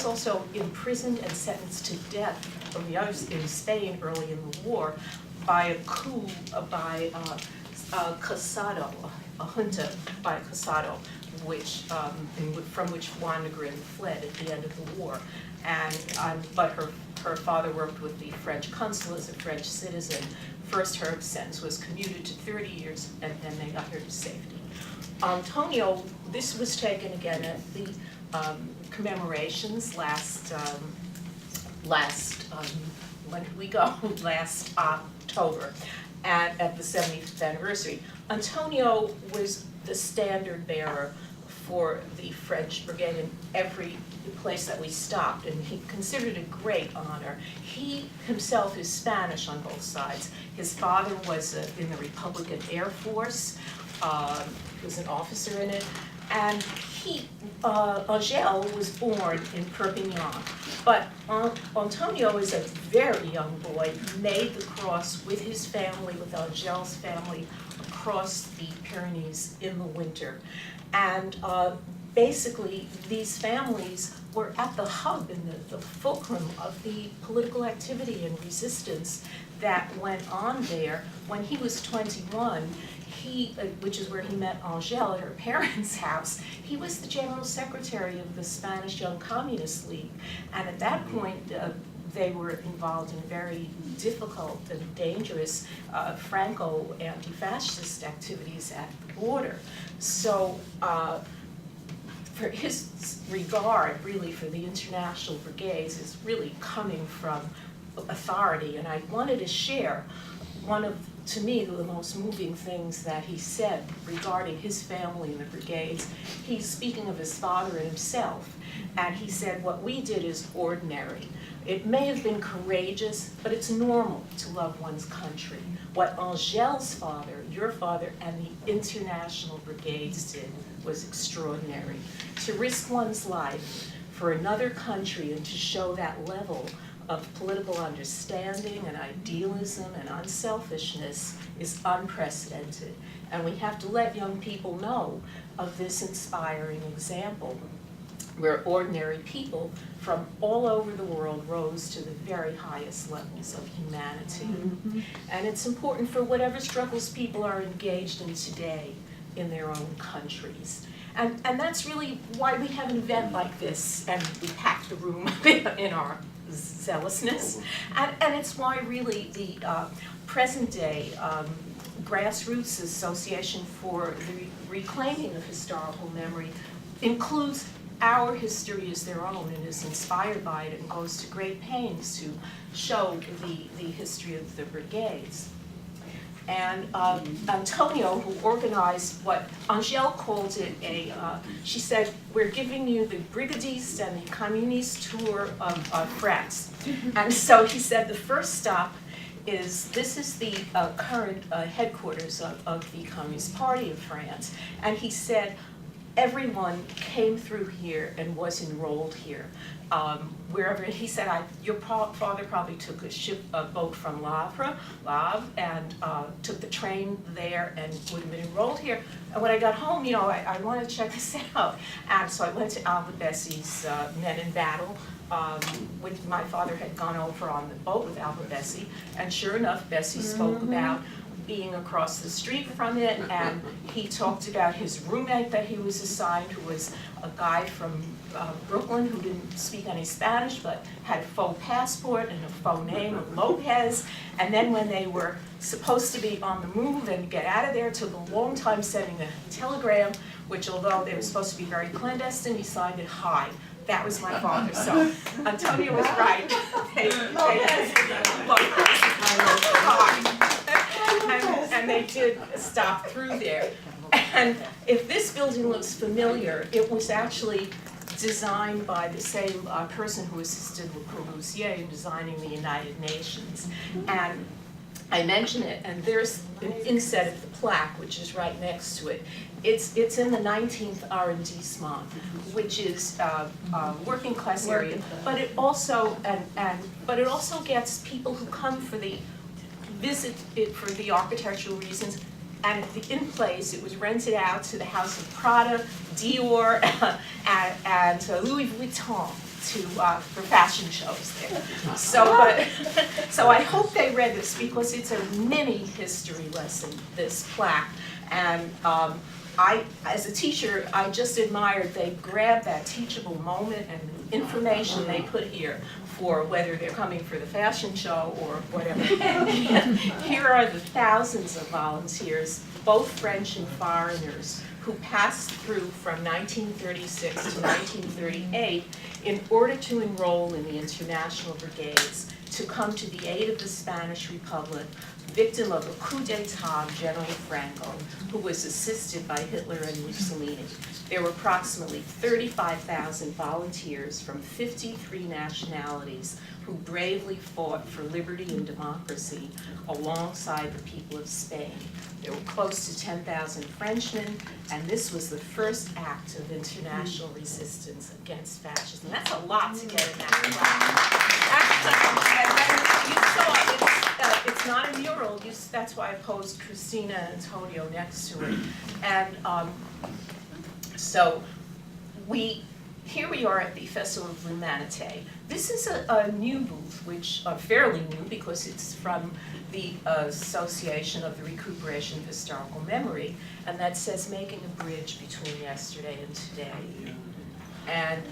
also imprisoned and sentenced to death in Spain early in the war by a coup by Casado, a junta by Casado, from which Juan Negrin fled at the end of the war. But her father worked with the French consul as a French citizen. First, her sentence was commuted to 30 years, and then they got her to safety. Antonio, this was taken again at the commemorations when did we go? Last October, at the 75th anniversary. Antonio was the standard bearer for the French brigade in every place that we stopped, and he considered it a great honor. He himself is Spanish on both sides. His father was in the Republican Air Force. He was an officer in it. And Angel was born in Perpignan. But Antonio, is a very young boy, made the cross with his family, with Angel's family, across the Pyrenees in the winter. And basically, these families were at the hub and the fulcrum of the political activity and resistance that went on there. When he was 21, which is where he met Angel at her parents' house, he was the general secretary of the Spanish Young Communist League. And at that point, they were involved in very difficult and dangerous Franco anti-fascist activities at the border. So for his regard, really, for the international brigades is really coming from authority. And I wanted to share one of, to me, the most moving things that he said regarding his family and the brigades. He's speaking of his father and himself, and he said, what we did is ordinary. It may have been courageous, but it's normal to love one's country. What Angel's father, your father, and the international brigades did was extraordinary. To risk one's life for another country and to show that level of political understanding and idealism and unselfishness is unprecedented. And we have to let young people know of this inspiring example, where ordinary people from all over the world rose to the very highest levels of humanity. Mm-hmm. And it's important for whatever struggles people are engaged in today in their own countries. And that's really why we have an event like this, and we pack the room in our zealousness. And it's why really the present day Grassroots Association for the Reclaiming of Historical Memory includes our history as their own and is inspired by it and goes to great pains to show the history of the brigades. And Antonio, who organized what Angel called it she said, we're giving you the Brigadiste and the Communiste tour of France. And so he said the first stop this is the current headquarters of the Communist Party of France. And he said, everyone came through here and was enrolled here. Wherever, he said, your father probably took a boat from Havre, and took the train there and would have been enrolled here. And when I got home, I wanted to check this out. And so I went to Alva Bessie's Men in Battle, which my father had gone over on the boat with Alva Bessie. And sure enough, Bessie spoke about being across the street from it, and he talked about his roommate that he was assigned, who was a guy from Brooklyn who didn't speak any Spanish but had a faux passport and a faux name of Lopez. And then when they were supposed to be on the move and get out of there, it took a long time sending a telegram, which although they were supposed to be very clandestine, he signed it high. That was my father. So Antonio was right. And they did stop through there. And if this building looks familiar, it was actually designed by the same person who assisted Le Corbusier in designing the United Nations. And I mention it, and there's an inset of the plaque, which is right next to it. It's in the 19th arrondissement, which is working class area, but it also gets people who come for the visit it for the architectural reasons. And in place, it was rented out to the House of Prada, Dior, and Louis Vuitton. for fashion shows there. So I hope they read this because it's a mini history lesson, this plaque. And I, as a teacher, I just admired they grabbed that teachable moment and the information they put here for whether they're coming for the fashion show or whatever. Here are the thousands of volunteers, both French and foreigners, who passed through from 1936 to 1938 in order to enroll in the international brigades to come to the aid of the Spanish Republic, victim of a coup d'etat of General Franco, who was assisted by Hitler and Mussolini. There were approximately 35,000 volunteers from 53 nationalities who bravely fought for liberty and democracy alongside the people of Spain. There were close to 10,000 Frenchmen, and this was the first act of international resistance against fascism. That's a lot to get in that plaque. It's not a mural, that's why I posed Christina and Antonio next to it. And so here we are at the Festival of l'Humanité. This is a new booth, which fairly new because it's from the Association of the Recuperation of Historical Memory, and that says making a bridge between yesterday and today. And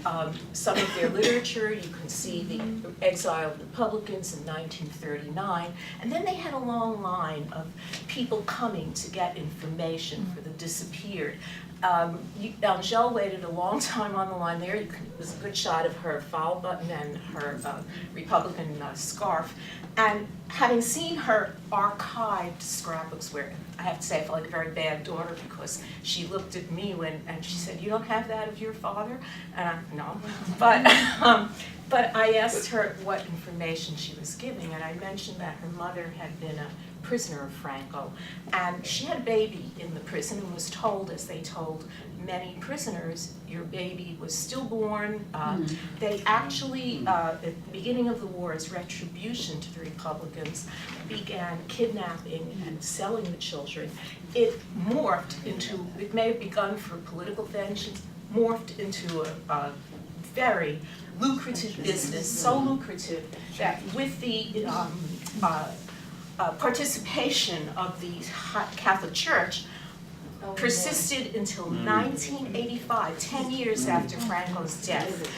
some of their literature, you can see the exiled Republicans in 1939, and then they had a long line of people coming to get information for the disappeared. Angele waited a long time on the line there. It was a good shot of her foul button and her Republican scarf. And having seen her archived scrapbooks, where I have to say I felt like a very bad daughter because she looked at me and she said, "You don't have that of your father?" And I, no. But I asked her what information she was giving, and I mentioned that her mother had been a prisoner of Franco, and she had a baby in the prison and was told, as they told many prisoners, your baby was stillborn. They actually, at the beginning of the war, as retribution to the Republicans, began kidnapping and selling the children. It morphed into, it may have begun for political vengeance, morphed into a very lucrative business, so lucrative that with the participation of the Catholic Church, persisted until 1985, 10 years after Franco's death.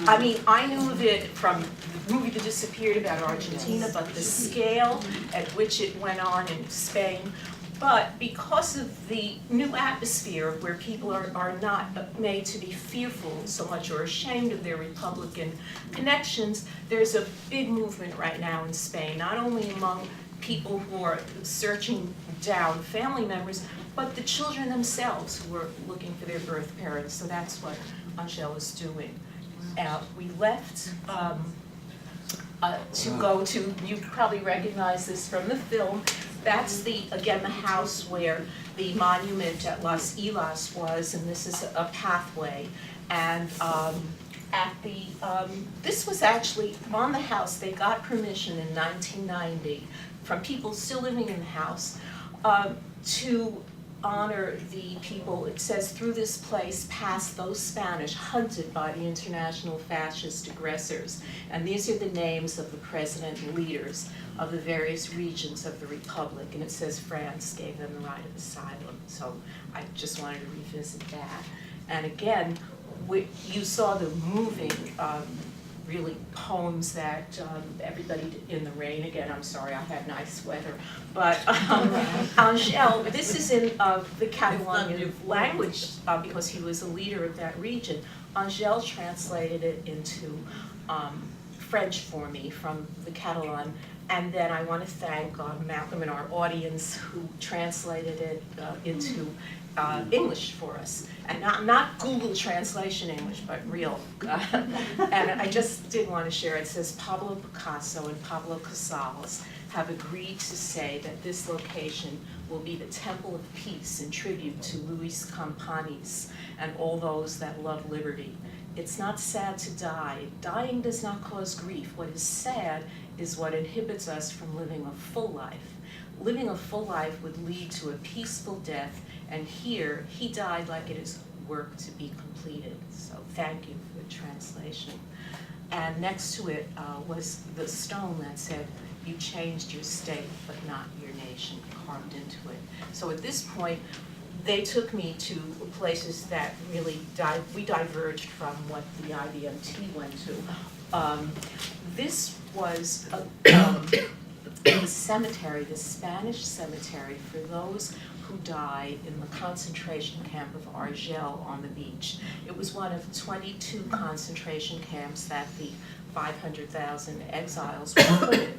I mean, I knew of it from the movie that disappeared about Argentina, but the scale at which it went on in Spain. But because of the new atmosphere where people are not made to be fearful so much or ashamed of their Republican connections, there's a big movement right now in Spain, not only among people who are searching down family members, but the children themselves who are looking for their birth parents. So that's what Angele is doing. We left to go to, you probably recognize this from the film, that's again the house where the monument at Las Islas was, and this is a pathway. And this was actually on the house. They got permission in 1990 from people still living in the house to honor the people. It says, through this place passed those Spanish hunted by the international fascist aggressors. And these are the names of the president and leaders of the various regions of the Republic. And it says France gave them the right of asylum. So I just wanted to revisit that. And again, you saw the moving really poems that everybody did in the rain. Again, I'm sorry, I had nice weather. But Angele, this is in the Catalonian language because he was a leader of that region. Angele translated it into French for me from the Catalan. And then I want to thank Malcolm and our audience who translated it into English for us. And not Google translation English, but real. And I just did want to share, it says Pablo Picasso and Pablo Casals have agreed to say that this location will be the temple of peace in tribute to Luis Companys and all those that love liberty. It's not sad to die. Dying does not cause grief. What is sad is what inhibits us from living a full life. Living a full life would lead to a peaceful death, and here he died like it is work to be completed. So thank you for good translation. And next to it was the stone that said, "You changed your state, but not your nation," carved into it. So at this point, they took me to places that really we diverged from what the IBMT went to. This was a cemetery, the Spanish cemetery for those who died in the concentration camp of Argel on the beach. It was one of 22 concentration camps that the 500,000 exiles were put in.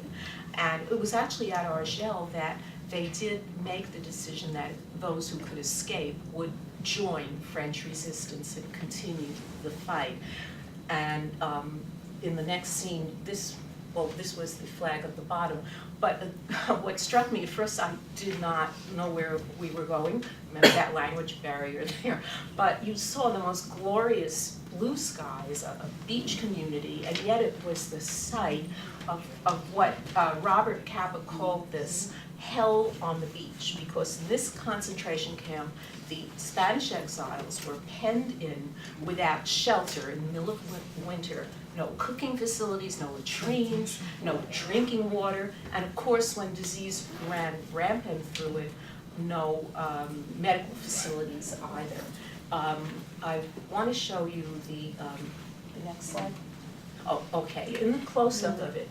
And it was actually at Argel that they did make the decision that those who could escape would join French resistance and continue the fight. And in the next scene, this was the flag at the bottom. But what struck me, at first I did not know where we were going. Remember that language barrier there. But you saw the most glorious blue skies, a beach community, and yet it was the site of what Robert Capa called this hell on the beach, because in this concentration camp, the Spanish exiles were penned in without shelter in the middle of winter. No cooking facilities, no latrines, no drinking water, and of course when disease ran rampant through it, no medical facilities either. I want to show you the next slide. Oh, okay, in the close-up of it,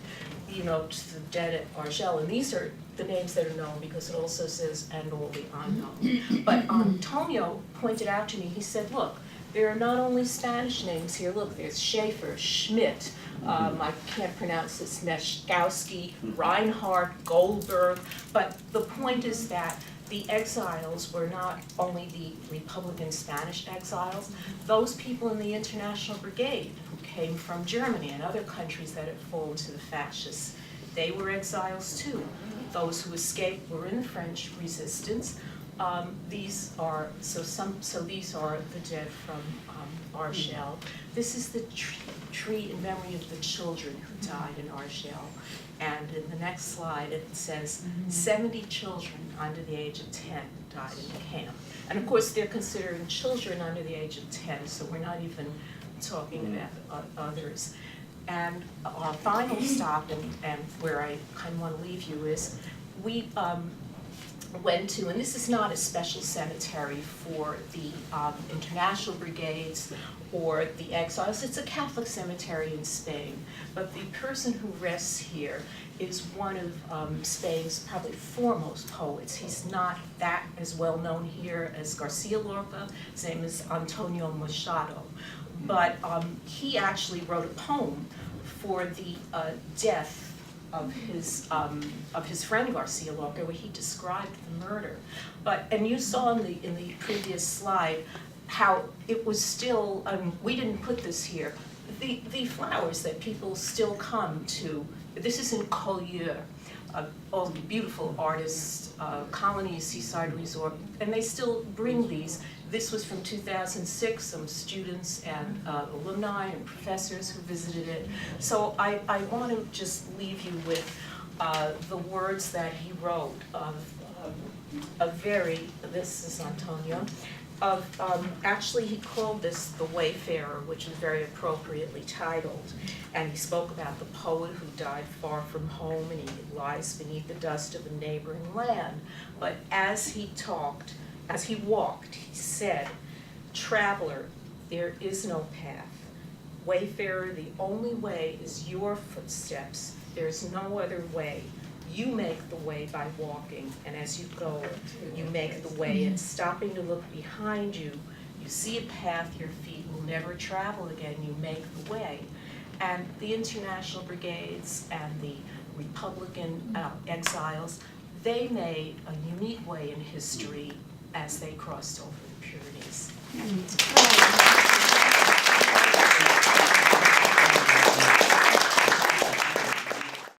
you know, just the dead at Argel, and these are the names that are known because it also says "and all the unknown." But Antonio pointed out to me, he said, look, there are not only Spanish names here. Look, there's Schaefer, Schmidt, I can't pronounce this, Meshkowski, Reinhardt, Goldberg. But the point is that the exiles were not only the Republican Spanish exiles, those people in the International Brigade who came from Germany and other countries that had fallen to the fascists, they were exiles too. Those who escaped were in the French resistance. These are the dead from Argel. This is the tree in memory of the children who died in Argel. And in the next slide, it says 70 children under the age of 10 died in the camp. And of course, they're considered children under the age of 10, so we're not even talking about others. And our final stop, and where I kind of want to leave you, is we went to, and this is not a special cemetery for the international brigades or the exiles, it's a Catholic cemetery in Spain. But the person who rests here is one of Spain's probably foremost poets. He's not that as well known here as Garcia Lorca. His name is Antonio Machado. But he actually wrote a poem for the death of his friend Garcia Lorca, where he described the murder. And you saw in the previous slide how it was still, we didn't put this here, the flowers that people still come to. This is in Collioure, all the beautiful artists, colony, seaside resort, and they still bring these. This was from 2006, some students and alumni and professors who visited it. So I want to just leave you with the words that he wrote of this is Antonio, actually he called this The Wayfarer, which was very appropriately titled. And he spoke about the poet who died far from home and he lies beneath the dust of a neighboring land. But as he walked, he said, "Traveler, there is no path. Wayfarer, the only way is your footsteps. There is no other way. You make the way by walking, and as you go, you make the way. And stopping to look behind you, you see a path your feet will never travel again. You make the way." And the international brigades and the Republican exiles, they made a unique way in history as they crossed over the Pyrenees.